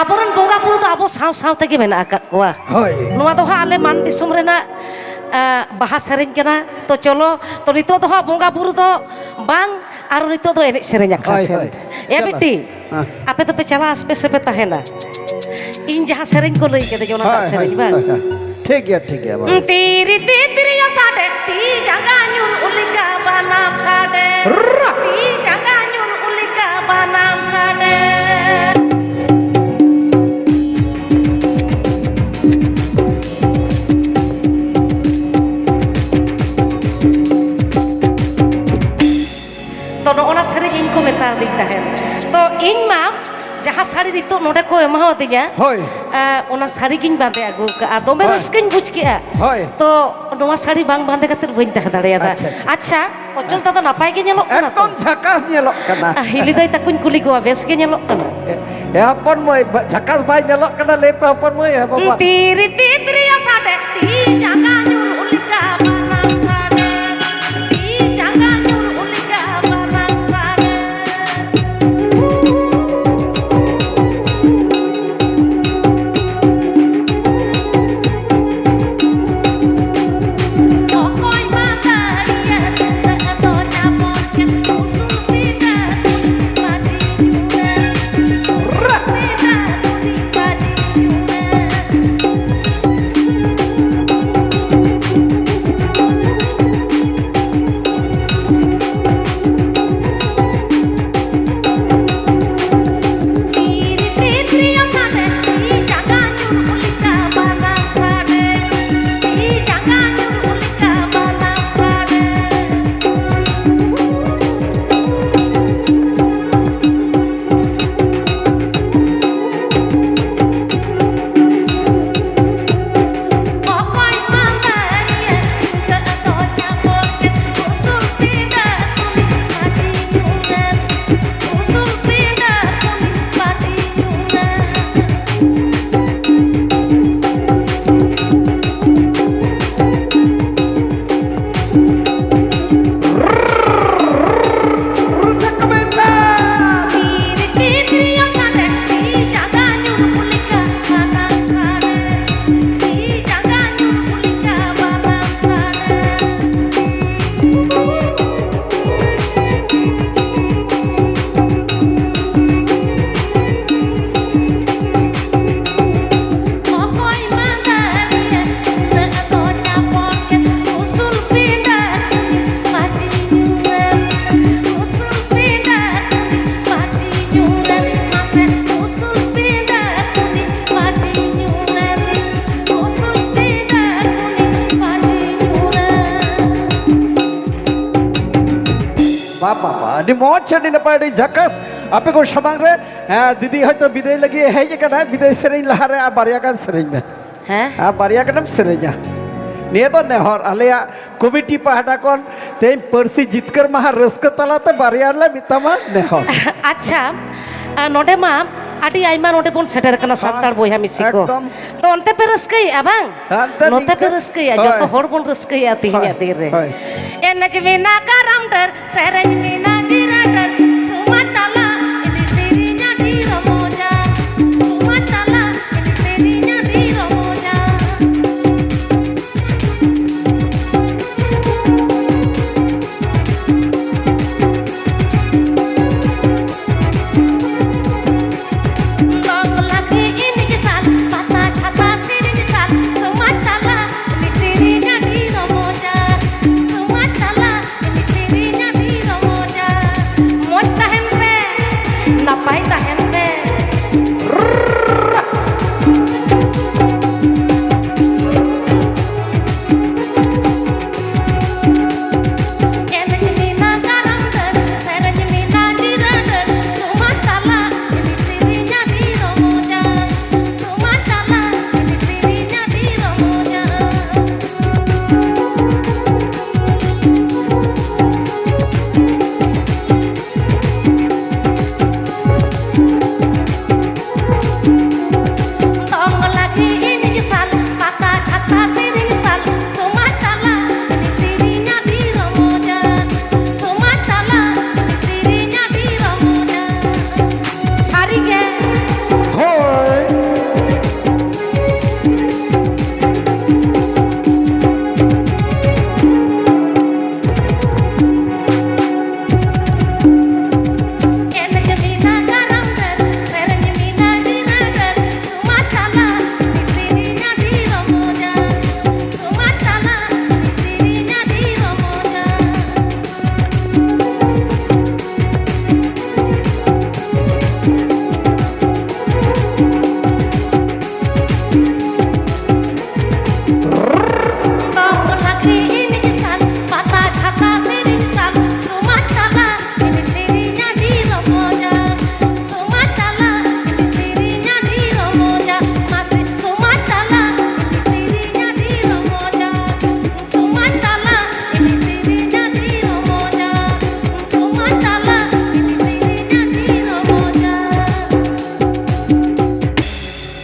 aboran bonga buru do abo saw tege mena akat koa noa do ha ale man disum rena bahas sereng kena to cholo to nito do ha bonga buru do bang aro nito do enek sereng akasen ya beti ape to pe chala aspe sepe tahena in jaha sereng ko lei kede jona tak sereng bang ठीक है tiri tiri yo sade ti jangan nyur ulika banam sade ti jangan nyur ulika banam sade to no ona sereng in ko meta dik tahen to in ma jaha sari nito node ko ema hodinya होय ona sari king bande agu ka dome raskin buj kia होय to noa sari bang bande kater bain tah dareada acha ochol ta napai ge nyelok kana to एकदम झकास nyelok kana hili dai takun kuli gua bes ge nyelok kana ya pon moy झकास भाई nyelok kana lepe pon moy ya bapak tiri tiri ya sade ti jangan nyur ulika banam sade ti jangan nyur ulika banam sade Pokoi mataria tak to nyapon ken usul pida padi nyune usul pida padi nyune tiri tiri yo sade ti jangan nyur ulika banam sade ti jangan nyur ulika banam sade pokoi mataria tak to nyapon ken usul pida padi nyune usul pida padi nyune tiri tiri yo sade ti jangan nyur ulika banam sade ti jangan nyur ulika banam sade pokoi mataria tak to nyapon ken usul pida padi nyune usul pida padi nyune mase usul pida padi nyune usul pida padi nyune Baba di moch di napai di झकास ape ko samang re didi hoyto bidai lagi heje kana bidai sereng lahare a barya kan sereng me heh a barya kanam serenya niya to nehor alea committee pahada kon tein persi jitkar maha raska talate barya le mitama nehor acha node ma adi aima node bon seter kana santar boya misiko ekdom. to onte pe raskai abang Ante note pe ningka. raskai joto Hoy. hor bon raskai atinya dire hoy. najmina karamder sereng mina jirader sumatala ini sirinya di romoja sumatala ini sirinya di romoja dong laki ini kesal patah kata siri kesal sumatala ini sirinya di romoja sumatala ini sirinya di romoja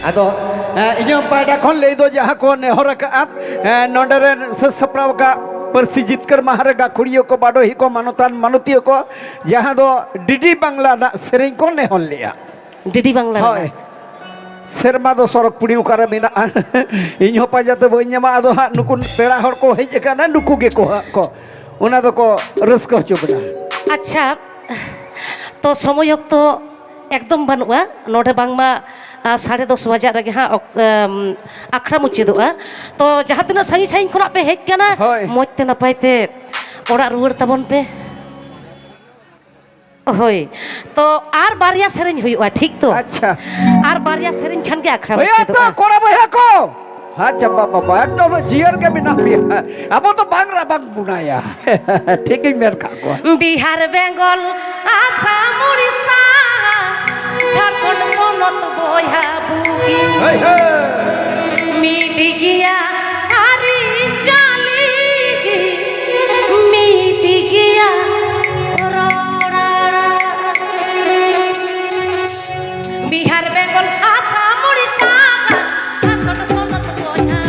ᱟᱫᱚ ᱤᱧᱟᱹᱜ ᱯᱟᱦᱴᱟ ᱠᱷᱚᱱ ᱞᱟᱹᱭ ᱫᱚ ᱡᱟᱦᱟᱸ ᱠᱚ ᱱᱮᱦᱚᱨ ᱟᱠᱟᱜᱼᱟ ᱱᱚᱰᱮ ᱨᱮᱱ ᱥᱟᱯᱲᱟᱣ ᱟᱠᱟᱫ ᱯᱟᱹᱨᱥᱤ ᱡᱤᱛᱠᱟᱹᱨ ᱢᱟᱦᱟ ᱨᱮ ᱜᱟᱹᱠᱷᱩᱲᱤᱭᱟᱹ ᱠᱚ ᱵᱟᱰᱳᱦᱤ ᱠᱚ ᱢᱟᱱᱚᱛᱟᱱ ᱢᱟᱱᱚᱛᱤᱭᱟᱹ ᱠᱚ ᱡᱟᱦᱟᱸ ᱫᱚ ᱰᱤᱰᱤ ᱵᱟᱝᱞᱟ ᱨᱮᱱᱟᱜ ᱥᱮᱨᱮᱧ ᱠᱚ ᱱᱮᱦᱚᱨ ᱞᱮᱜᱼᱟ ᱰᱤᱰᱤ ᱵᱟᱝᱞᱟ ᱦᱳᱭ ᱥᱮᱨᱢᱟ ᱫᱚ ᱥᱚᱨᱚᱜ ᱯᱩᱲᱤ ᱚᱠᱟᱨᱮ ᱢᱮᱱᱟᱜᱼᱟ ᱤᱧ ᱦᱚᱸ ᱯᱟᱸᱡᱟᱛᱮ ᱵᱟᱹᱧ ᱧᱟᱢᱟ ᱟᱫᱚ ᱦᱟᱸᱜ ᱱᱩᱠᱩ ᱯᱮᱲᱟ ᱦᱚᱲ ᱠᱚ ᱦᱮᱡ ᱟᱠᱟᱱᱟ ᱱᱩᱠᱩ ᱜᱮᱠᱚ ᱦᱟᱸᱜ ᱠᱚ ᱚᱱᱟ ᱫᱚᱠᱚ ᱨᱟᱹᱥᱠᱟᱹ ᱦᱚᱪᱚ ᱵᱚᱱᱟ ᱟᱪᱪᱷᱟ ᱛᱚ ᱥᱚᱢᱚᱭ ᱚᱠᱛᱚ ᱮᱠᱫᱚᱢ ᱵᱟᱹᱱᱩᱜᱼᱟ ᱱᱚᱰᱮ ᱵᱟᱝᱢᱟ 10:30 ᱵᱟᱡᱟᱜ ᱨᱮᱜᱮ ᱦᱟᱸᱜ ᱟᱠᱷᱲᱟ ᱢᱩᱪᱟᱹᱫᱚᱜᱼᱟ ᱛᱚ ᱡᱟᱦᱟᱸ ᱛᱤᱱᱟᱹᱜ ᱥᱟᱺᱜᱤᱧ ᱥᱟᱺᱜᱤᱧ ᱠᱷᱚᱱᱟᱜ ᱯᱮ ᱦᱮᱡ ᱠᱟᱱᱟ ᱦᱳᱭ ᱢᱚᱡᱽ ᱛᱮ ᱱᱟᱯᱟᱭ ᱛᱮ ᱚᱲᱟᱜ ᱨᱩᱣᱟᱹᱲ ᱛᱟᱵᱚᱱ ᱯᱮ ᱦᱳᱭ ᱛᱚ ᱟᱨ ᱵᱟᱨᱭᱟ ᱥᱮᱨᱮᱧ ᱦᱩᱭᱩᱜᱼᱟ ᱴᱷᱤক ᱛᱚ ᱟᱪᱪᱷᱟ ᱟᱨ ᱵᱟᱨᱭᱟ ᱥᱮᱨᱮᱧ ᱠᱷᱟᱱ ᱜᱮ ᱟᱠᱷᱲᱟ ᱦᱳᱭ ᱛᱚ ᱢᱩᱪᱟᱹᱫᱚᱜᱼᱟ ᱠᱚᱲᱟ ᱵᱚᱭᱦᱟ ᱠᱚ ᱟᱪᱪᱷᱟ ᱵᱟᱵᱟ ᱮᱠᱫᱚᱢ ᱡᱤᱭᱟᱹᱲ ᱜᱮ ᱢᱮᱱᱟᱜ ᱯᱮᱭᱟ ᱟᱵᱚ ᱫᱚ ᱵᱟᱝ ᱨᱟᱵᱟᱝ ᱵᱚᱱᱟᱭᱟ ᱴᱷᱤᱠᱤᱧ ᱢᱮᱱ ᱠᱟᱜ ᱠᱚᱣᱟ বিহার বেঙ্গল আসাম উড়িষ্যা ঝাড়খণ্ড পনত বয়া বুগি হই হই মিটি গিয়া আরি চালি মিটি গিয়া রড়াড়া। বিহার বেঙ্গল আসাম উড়িষ্যা ঝাড়খণ্ড পনত বয়া